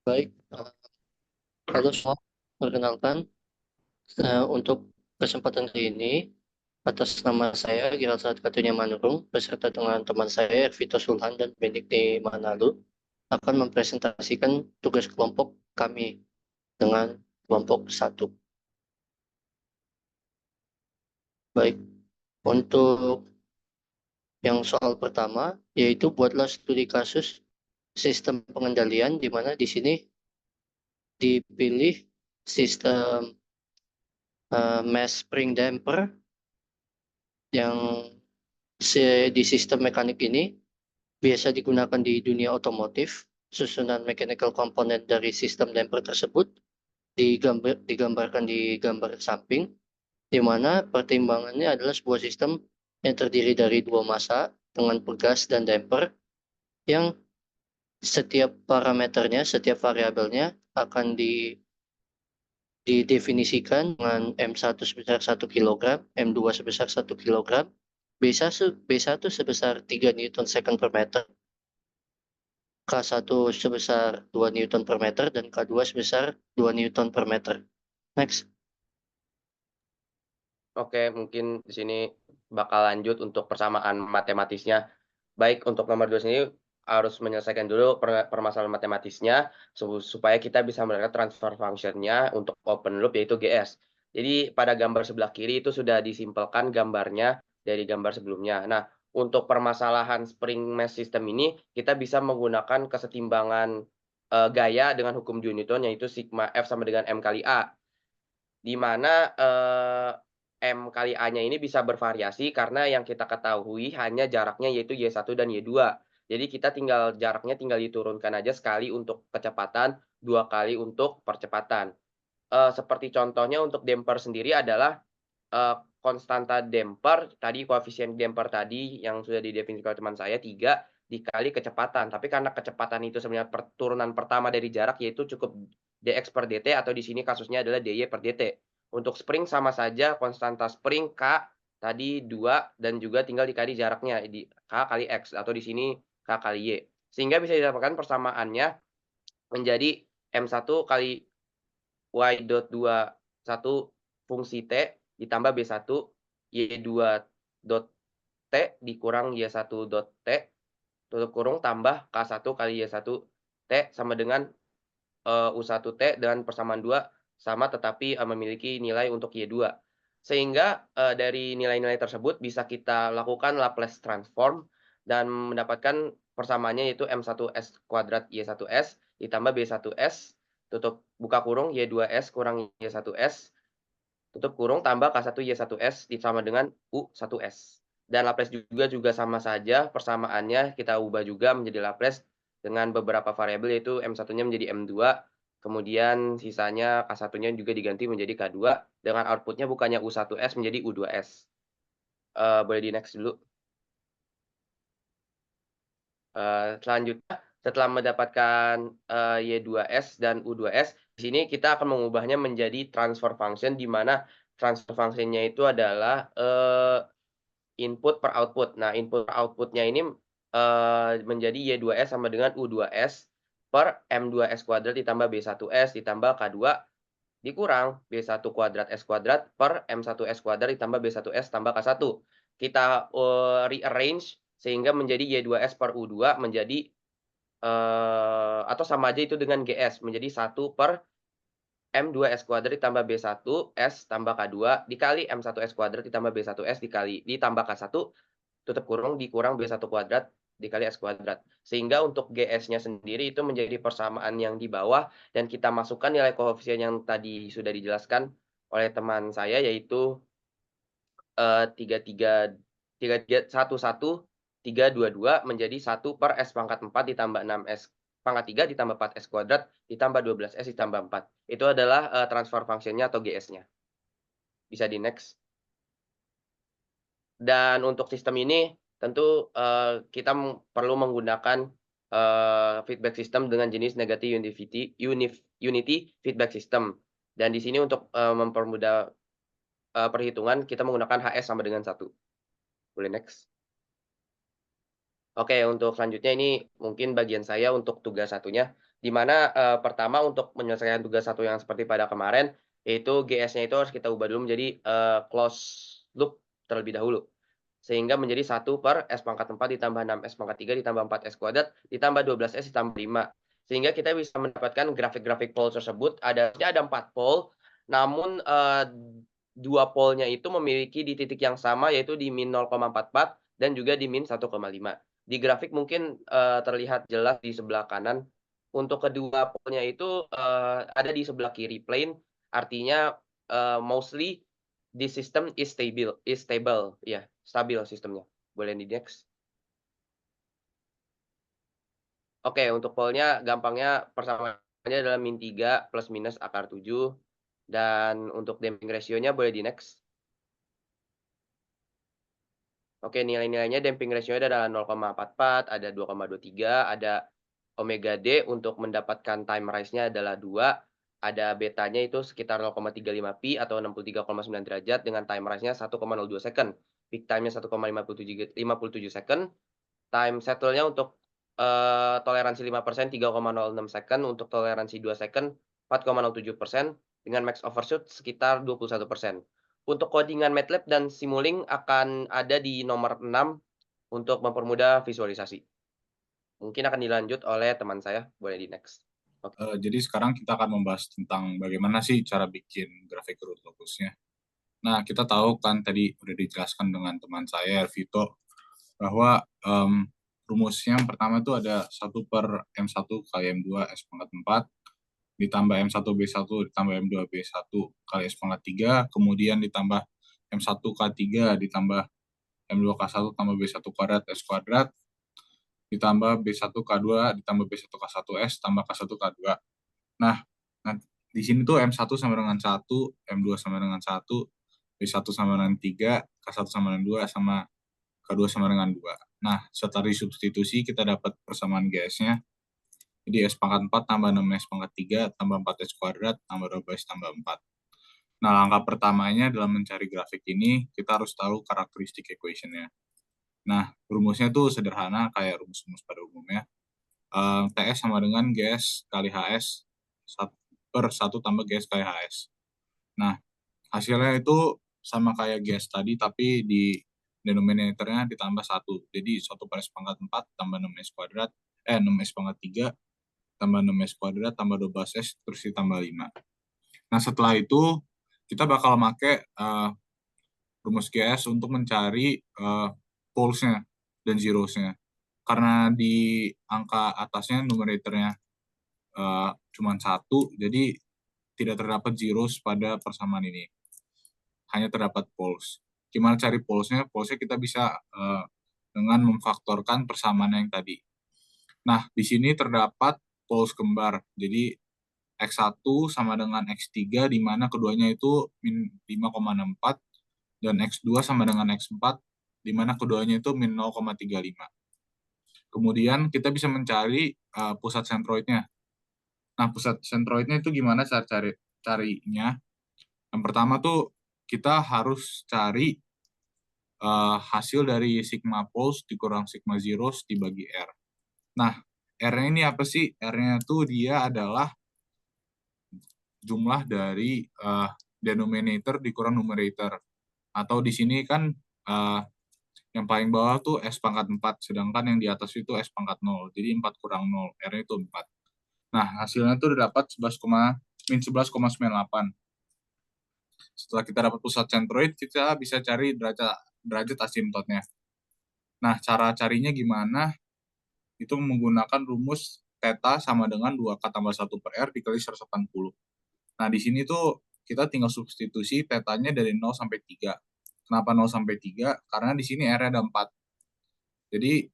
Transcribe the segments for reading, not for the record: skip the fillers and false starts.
Baik, halo semua. Perkenalkan, untuk kesempatan kali ini, atas nama saya Giral Saad Katunya Manurung, beserta dengan teman saya Ervito Sulhan dan Bendik di Manalu, akan mempresentasikan tugas kelompok kami dengan kelompok satu. Baik, untuk yang soal pertama, yaitu buatlah studi kasus sistem pengendalian, di mana di sini dipilih sistem mass spring damper yang di sistem mekanik ini biasa digunakan di dunia otomotif. Susunan mechanical component dari sistem damper tersebut digambarkan di gambar samping, di mana pertimbangannya adalah sebuah sistem yang terdiri dari dua massa dengan pegas dan damper yang setiap parameternya, setiap variabelnya akan didefinisikan dengan M1 sebesar 1 kg, M2 sebesar 1 kg, B1 sebesar 3 Newton second per meter, K1 sebesar 2 Newton per meter, dan K2 sebesar 2 Newton per meter. Next. Oke, mungkin di sini bakal lanjut untuk persamaan matematisnya. Baik, untuk nomor 2 sendiri harus menyelesaikan dulu permasalahan matematisnya supaya kita bisa melihat transfer function-nya untuk open loop yaitu GS. Jadi pada gambar sebelah kiri itu sudah disimpelkan gambarnya dari gambar sebelumnya. Nah, untuk permasalahan spring mass system ini kita bisa menggunakan kesetimbangan gaya dengan hukum Newton yaitu sigma F sama dengan M kali A. Di mana, M kali A-nya ini bisa bervariasi karena yang kita ketahui hanya jaraknya yaitu Y1 dan Y2. Jadi kita jaraknya tinggal diturunkan aja sekali untuk kecepatan, 2 kali untuk percepatan. Seperti contohnya untuk damper sendiri adalah, konstanta damper tadi koefisien damper tadi yang sudah didefinisikan oleh teman saya 3 dikali kecepatan. Tapi karena kecepatan itu sebenarnya turunan pertama dari jarak yaitu cukup dx per dt atau di sini kasusnya adalah dy per dt. Untuk spring sama saja konstanta spring K tadi 2 dan juga tinggal dikali jaraknya di K kali X atau di sini K kali Y. Sehingga bisa didapatkan persamaannya menjadi M1 kali Y.21 fungsi T ditambah B1 Y2 dot T dikurang Y1 dot T tutup kurung tambah K1 kali Y1 T sama dengan, U1 T dengan persamaan 2 sama tetapi, memiliki nilai untuk Y2. Sehingga, dari nilai-nilai tersebut bisa kita lakukan Laplace transform dan mendapatkan persamaannya yaitu M1S kuadrat Y1S ditambah B1S tutup buka kurung Y2S kurang Y1S tutup kurung tambah K1 Y1S sama dengan U1S. Dan Laplace juga sama saja persamaannya kita ubah juga menjadi Laplace dengan beberapa variabel yaitu M1-nya menjadi M2, kemudian sisanya K1-nya juga diganti menjadi K2 dengan output-nya bukannya U1S menjadi U2S. Boleh di-next dulu. Selanjutnya setelah mendapatkan, Y2S dan U2S, di sini kita akan mengubahnya menjadi transfer function di mana transfer function-nya itu adalah, input per output. Nah, input per output-nya ini, menjadi Y2S sama dengan U2S per M2S kuadrat ditambah B1S ditambah K2 dikurang B1 kuadrat S kuadrat per M1S kuadrat ditambah B1S tambah K1. Kita, rearrange sehingga menjadi Y2S per U2 menjadi, atau sama aja itu dengan GS menjadi 1 per M2S kuadrat ditambah B1S tambah K2 dikali M1S kuadrat ditambah B1S ditambah K1 tutup kurung dikurang B1 kuadrat dikali S kuadrat. Sehingga untuk GS-nya sendiri itu menjadi persamaan yang di bawah dan kita masukkan nilai koefisien yang tadi sudah dijelaskan oleh teman saya yaitu, 3,3 menjadi 1/S⁴ ditambah 6S⁴ ditambah 4S kuadrat ditambah 12S ditambah 4. Itu adalah, transfer function-nya atau GS-nya. Bisa di-next. Dan untuk sistem ini tentu, kita perlu menggunakan, feedback system dengan jenis negative unity feedback system. Dan di sini untuk, mempermudah, perhitungan kita menggunakan HS sama dengan 1. Boleh next. Oke, untuk selanjutnya ini mungkin bagian saya untuk tugas satunya, Di mana, pertama untuk menyelesaikan tugas satu yang seperti pada kemarin, yaitu GS-nya itu harus kita ubah dulu menjadi, close loop terlebih dahulu. Sehingga menjadi 1/S⁴ ditambah 6S⁴ ditambah 4S kuadrat ditambah 12S ditambah 5. Sehingga kita bisa mendapatkan grafik-grafik pole tersebut harusnya ada 4 pole, namun, 2 pole-nya itu memiliki di titik yang sama yaitu di -0,44 dan juga di -1,5. Di grafik mungkin, terlihat jelas di sebelah kanan. Untuk kedua pole-nya itu, ada di sebelah kiri plane, artinya, mostly the system is stable, iya, stabil sistemnya. Boleh di-next. Oke, untuk pole-nya gampangnya persamaannya adalah -3 plus minus akar 7, dan untuk damping ratio-nya boleh di-next. Oke, nilai-nilainya damping ratio-nya adalah 0,44, ada 2,23, ada omega D untuk mendapatkan time rise-nya adalah 2, ada betanya itu sekitar 0,35 pi atau 63,9 derajat dengan time rise-nya 1,02 second, peak time-nya 1,57 second, time settle-nya untuk, toleransi 5% 3,06 second, untuk toleransi 2 second 4,07%, dengan max overshoot sekitar 21%. Untuk codingan MATLAB dan Simulink akan ada di nomor 6 untuk mempermudah visualisasi. Mungkin akan dilanjut oleh teman saya, boleh di-next. Oke. Jadi sekarang kita akan membahas tentang bagaimana sih cara bikin grafik root locus-nya. Nah, kita tahu kan tadi udah dijelaskan dengan teman saya, Vito, bahwa rumusnya yang pertama itu ada 1/M1 kali M2 S⁴ ditambah M1B1 ditambah M2B1 kali S⁴, kemudian ditambah M1K3 ditambah M2K1 tambah B1 kuadrat S kuadrat, ditambah B1K2 ditambah B1K1S tambah K1K2. Nah, di sini tuh M1 sama dengan 1, M2 sama dengan 1, B1 sama dengan 3, K1 sama dengan 2, sama K2 sama dengan 2. Nah, setelah disubstitusi kita dapat persamaan GS-nya. Jadi S⁴ tambah 6S⁴ tambah 4S kuadrat tambah 12 tambah 4. Nah, langkah pertamanya dalam mencari grafik ini, kita harus tahu karakteristik equation-nya. Nah, rumusnya tuh sederhana kayak rumus-rumus pada umumnya. TS sama dengan GS kali HS 1/1 tambah GS kali HS. Nah, hasilnya itu sama kayak GS tadi, tapi di denominatornya ditambah 1. Jadi 1/S⁴ tambah 6S kuadrat, 6S⁴ tambah 6S kuadrat tambah 12S terus ditambah 5. Nah, setelah itu kita bakal pakai rumus GS untuk mencari poles-nya dan zeros-nya. Karena di angka atasnya numeratornya cuma 1, jadi tidak terdapat zeros pada persamaan ini. Hanya terdapat poles. Gimana cari polesnya? Polesnya kita bisa dengan memfaktorkan persamaan yang tadi. Nah, di sini terdapat poles kembar. Jadi X1 sama dengan X3, di mana keduanya itu min 5,64, dan X2 sama dengan X4, di mana keduanya itu min 0,35. Kemudian kita bisa mencari pusat sentroidnya. Nah, pusat sentroidnya itu gimana cara carinya? Yang pertama tuh kita harus cari hasil dari sigma poles dikurang sigma zeros dibagi R. Nah, R-nya ini apa sih? R-nya tuh dia adalah jumlah dari denominator dikurang numerator. Atau di sini kan yang paling bawah tuh S⁴, sedangkan yang di atas itu S⁴0. Jadi 4 kurang 0, R-nya itu 4. Nah, hasilnya tuh dapat min 11,98. Setelah kita dapat pusat sentroid, kita bisa cari derajat asimtotnya. Nah, cara carinya gimana? Itu menggunakan rumus theta sama dengan 2K tambah 1/R dikali 180. Nah, di sini tuh kita tinggal substitusi tetanya dari 0 sampai 3. Kenapa 0 sampai 3? Karena di sini R ada 4. Jadi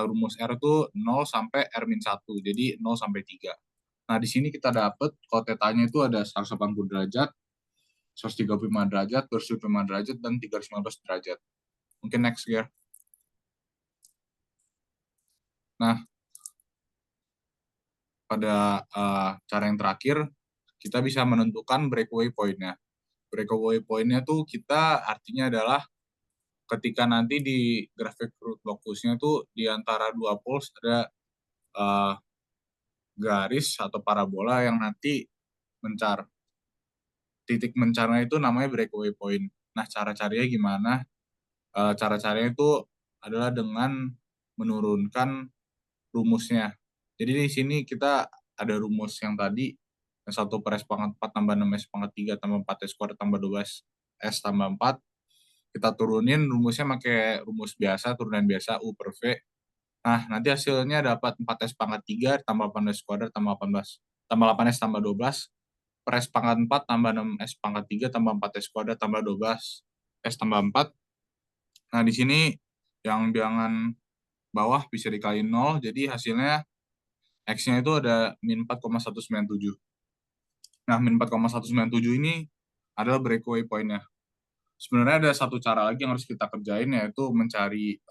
rumus R itu 0 sampai R-1. Jadi 0 sampai 3. Nah, di sini kita dapat kalau tetanya itu ada 180 derajat, 135 derajat, 205 derajat, dan 315 derajat. Mungkin next, ya. Nah, pada cara yang terakhir, kita bisa menentukan breakaway point-nya. Breakaway point-nya tuh kita artinya adalah ketika nanti di grafik root locus-nya tuh di antara dua poles ada garis atau parabola yang nanti mencar. Titik mencarnya itu namanya breakaway point. Nah, cara carinya gimana? Cara carinya itu adalah dengan menurunkan rumusnya. Jadi di sini kita ada rumus yang tadi, 1 per S pangkat 4 tambah 6 S pangkat 3 tambah 4 S kuadrat tambah 12 S tambah 4. Kita turunin rumusnya pakai rumus biasa, turunan biasa, U per V. Nah, nanti hasilnya dapat 4 S pangkat 3 tambah 8 S kuadrat tambah 18, tambah 8 S tambah 12, per S pangkat 4 tambah 6 S pangkat 3 tambah 4 S kuadrat tambah 12 S tambah 4. Nah, di sini yang bilangan bawah bisa dikali 0, jadi hasilnya X-nya itu ada min 4,197. Nah, min 4,197 ini adalah breakaway point-nya. Sebenarnya ada satu cara lagi yang harus kita kerjain, yaitu mencari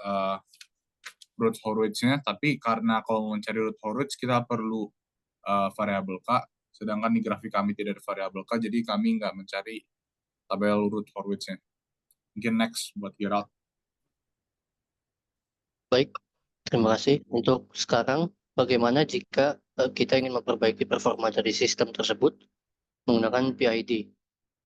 root Horowitz-nya, tapi karena kalau mencari root Horowitz kita perlu variabel K, sedangkan di grafik kami tidak ada variabel K, jadi kami nggak mencari tabel root Horowitz-nya. Mungkin next buat Gerald. Baik, terima kasih. Untuk sekarang, bagaimana jika kita ingin memperbaiki performa dari sistem tersebut menggunakan PID?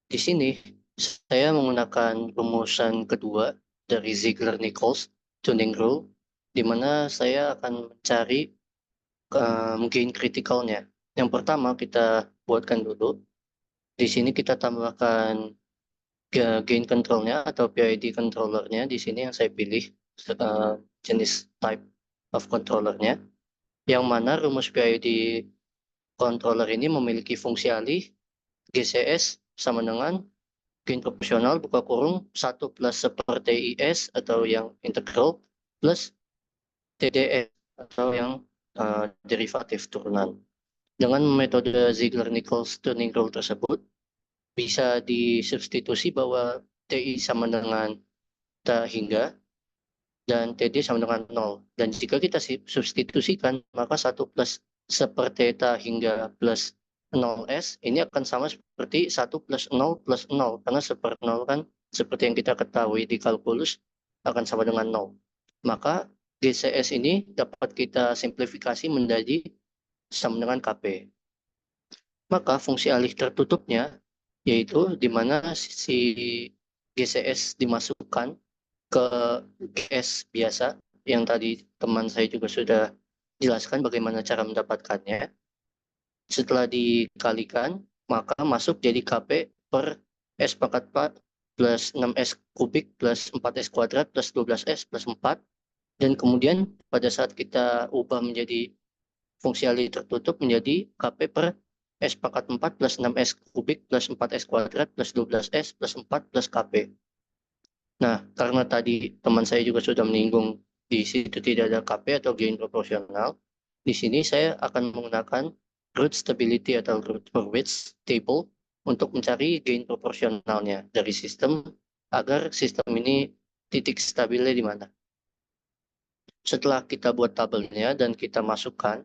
Di sini, saya menggunakan rumusan kedua dari Ziegler-Nichols tuning rule, di mana saya akan mencari gain kritikalnya. Yang pertama kita buatkan dulu. Di sini kita tambahkan gain controlnya atau PID controllernya. Di sini yang saya pilih jenis type of controllernya, yang mana rumus PID controller ini memiliki fungsi alih GCS sama dengan gain proporsional buka kurung 1 plus seperti TIS atau yang integral plus TDS atau yang derivatif turunan. Dengan metode Ziegler-Nichols tuning rule tersebut, bisa disubstitusi bahwa TI sama dengan ta hingga dan TD sama dengan 0. Dan jika kita substitusikan, maka 1 plus seperti ta hingga plus 0S ini akan sama seperti 1 plus 0 plus 0. Karena seperti 0 kan seperti yang kita ketahui di kalkulus akan sama dengan 0. Maka GCS ini dapat kita simplifikasi menjadi sama dengan KP. Maka fungsi alih tertutupnya yaitu di mana si GCS dimasukkan ke GS biasa yang tadi teman saya juga sudah jelaskan bagaimana cara mendapatkannya. Setelah dikalikan, maka masuk jadi KP per S pangkat 4 plus 6S kubik plus 4S kuadrat plus 12S plus 4. Dan kemudian pada saat kita ubah menjadi fungsi alih tertutup menjadi KP per S pangkat 4 plus 6S kubik plus 4S kuadrat plus 12S plus 4 plus KP. Nah, karena tadi teman saya juga sudah menyinggung di situ tidak ada KP atau gain proporsional, di sini saya akan menggunakan root stability atau root Horowitz table untuk mencari gain proporsionalnya dari sistem agar sistem ini titik stabilnya di mana. Setelah kita buat tabelnya dan kita masukkan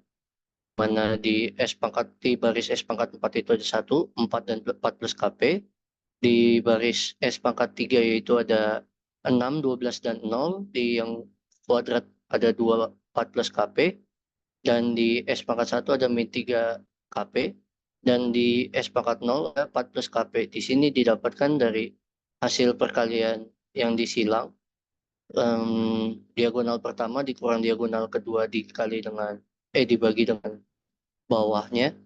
mana di S pangkat di baris S pangkat 4 itu ada 1, 4 dan 4 plus KP. Di baris S pangkat 3 yaitu ada 6, 12 dan 0. Di yang kuadrat ada 2, 4 plus KP. Dan di S pangkat 1 ada min 3 KP. Dan di S pangkat 0 ada 4 plus KP. Di sini didapatkan dari hasil perkalian yang disilang. Diagonal pertama dikurang diagonal kedua dibagi dengan bawahnya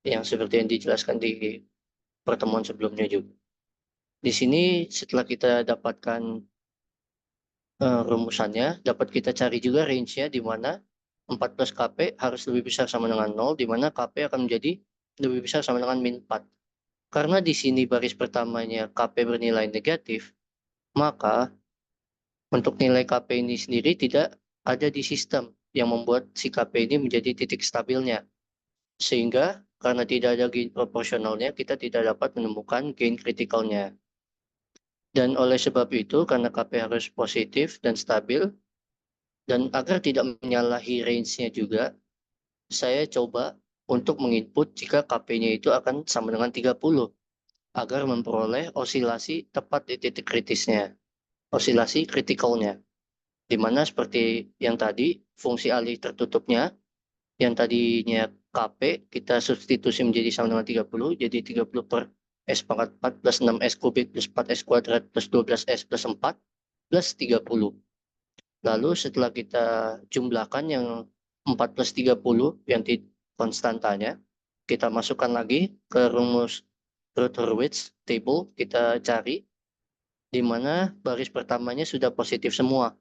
yang seperti yang dijelaskan di pertemuan sebelumnya juga. Di sini setelah kita dapatkan rumusannya, dapat kita cari juga range-nya di mana 4 plus KP harus lebih besar sama dengan 0, di mana KP akan menjadi lebih besar sama dengan min 4. Karena di sini baris pertamanya KP bernilai negatif, maka untuk nilai KP ini sendiri tidak ada di sistem yang membuat si KP ini menjadi titik stabilnya. Sehingga karena tidak ada gain proporsionalnya, kita tidak dapat menemukan gain kritikalnya. Dan oleh sebab itu, karena KP harus positif dan stabil, dan agar tidak menyalahi range-nya juga, saya coba untuk menginput jika KP-nya itu akan sama dengan 30, agar memperoleh osilasi tepat di titik kritisnya, osilasi kritikalnya. Di mana seperti yang tadi, fungsi alih tertutupnya yang tadinya KP kita substitusi menjadi sama dengan 30, jadi 30 per S pangkat 4 plus 6S kubik plus 4S kuadrat plus 12S plus 4 plus 30. Lalu setelah kita jumlahkan yang 4 plus 30 yang konstantanya, kita masukkan lagi ke rumus Rutherford table, kita cari di mana baris pertamanya sudah positif semua.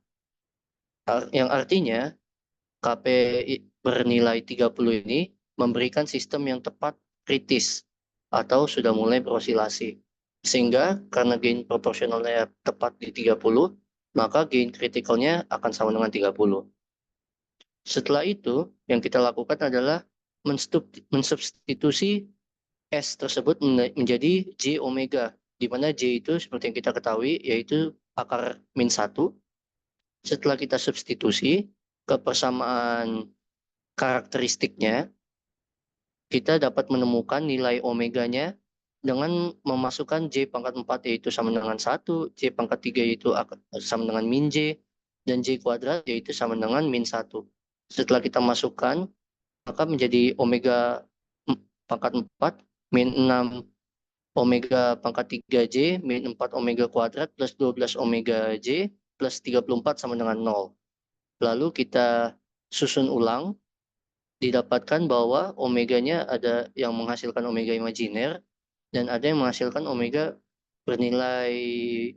Yang artinya KP bernilai 30 ini memberikan sistem yang tepat kritis atau sudah mulai berosilasi. Sehingga karena gain proporsionalnya tepat di 30, maka gain kritikalnya akan sama dengan 30. Setelah itu, yang kita lakukan adalah mensubstitusi S tersebut menjadi J omega, di mana J itu seperti yang kita ketahui yaitu akar min 1. Setelah kita substitusi ke persamaan karakteristiknya, kita dapat menemukan nilai omeganya dengan memasukkan J pangkat 4 yaitu sama dengan 1, J pangkat 3 yaitu sama dengan min J, dan J kuadrat yaitu sama dengan min 1. Setelah kita masukkan, maka menjadi omega pangkat 4 min 6 omega pangkat 3J min 4 omega kuadrat plus 12 omega J plus 34 sama dengan 0. Lalu kita susun ulang, didapatkan bahwa omeganya ada yang menghasilkan omega imajiner dan ada yang menghasilkan omega bernilai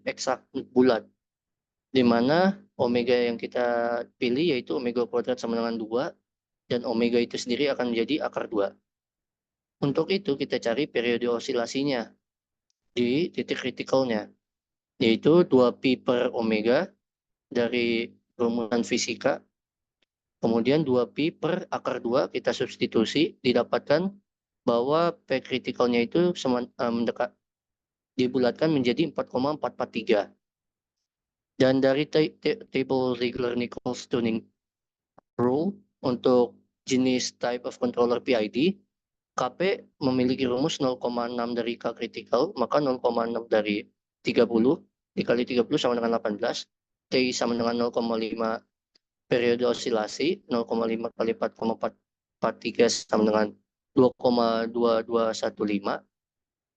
eksak bulat, di mana omega yang kita pilih yaitu omega kuadrat sama dengan 2 dan omega itu sendiri akan menjadi akar 2. Untuk itu kita cari periode osilasinya di titik kritikalnya, yaitu 2pi per omega dari rumusan fisika. Kemudian 2pi per akar 2 kita substitusi, didapatkan bahwa P kritikalnya itu mendekat dibulatkan menjadi 4,443. Dan dari table regular Nichols tuning rule untuk jenis type of controller PID, KP memiliki rumus 0,6 dari K critical, maka 0,6 dari 30 dikali 30 sama dengan 18, T sama dengan 0,5 periode osilasi, 0,5 kali 4,443 sama dengan 2,2215,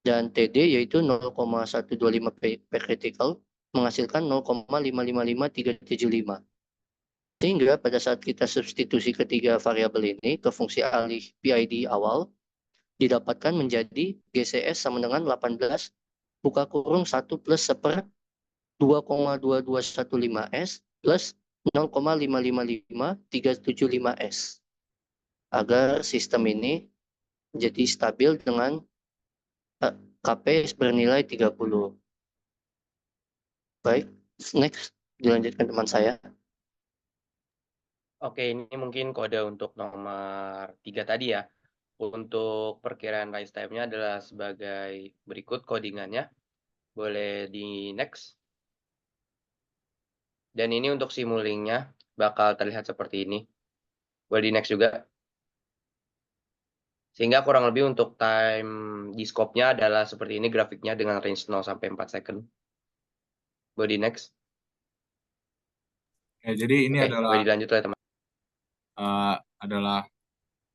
dan TD yaitu 0,125 per critical menghasilkan 0,555375. Sehingga pada saat kita substitusi ketiga variabel ini ke fungsi alih PID awal, didapatkan menjadi GCS sama dengan 18 buka kurung 1 plus 1/2 2,2215S plus 0,555375S, agar sistem ini menjadi stabil dengan KP bernilai 30. Baik, next dilanjutkan teman saya. Oke, ini mungkin kode untuk nomor 3 tadi ya. Untuk perkiraan rise time-nya adalah sebagai berikut codingannya. Boleh di next. Dan ini untuk simulingnya bakal terlihat seperti ini. Boleh di next juga. Sehingga kurang lebih untuk time di scope-nya adalah seperti ini grafiknya dengan range 0 sampai 4 second. Boleh di next. Ya, jadi ini Oke, boleh dilanjut oleh teman. adalah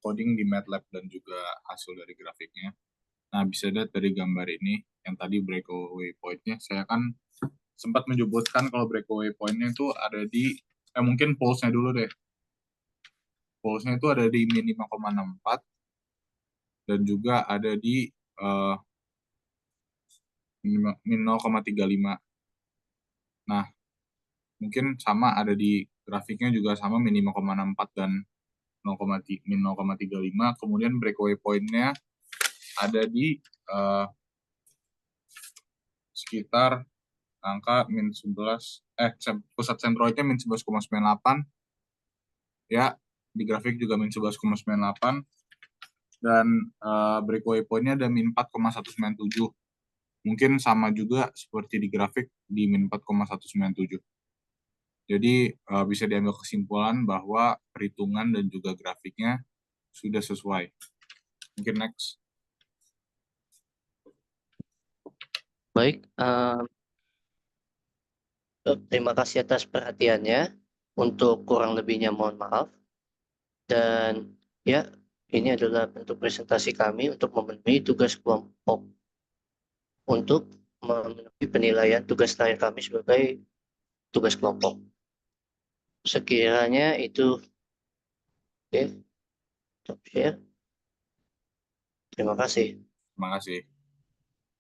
coding di MATLAB dan juga hasil dari grafiknya. Nah, bisa lihat dari gambar ini, yang tadi breakaway point-nya, saya kan sempat menyebutkan kalau breakaway point-nya itu ada di, mungkin pulse-nya dulu deh. Pulse-nya itu ada di min 5,64 dan juga ada di min 0,35. Nah, mungkin sama ada di grafiknya juga sama min 5,64 dan min 0,35. Kemudian breakaway point-nya ada di sekitar angka min 11, pusat sentroidnya min 11,98, ya di grafik juga min 11,98, dan breakaway point-nya ada min 4,197. Mungkin sama juga seperti di grafik di min 4,197. Jadi bisa diambil kesimpulan bahwa perhitungan dan juga grafiknya sudah sesuai. Mungkin next. Baik, terima kasih atas perhatiannya. Untuk kurang lebihnya mohon maaf. Dan Ya, ini adalah bentuk presentasi kami untuk memenuhi tugas kelompok untuk memenuhi penilaian tugas terakhir kami sebagai tugas kelompok. Sekiranya itu, oke, stop share. Terima kasih. Terima kasih.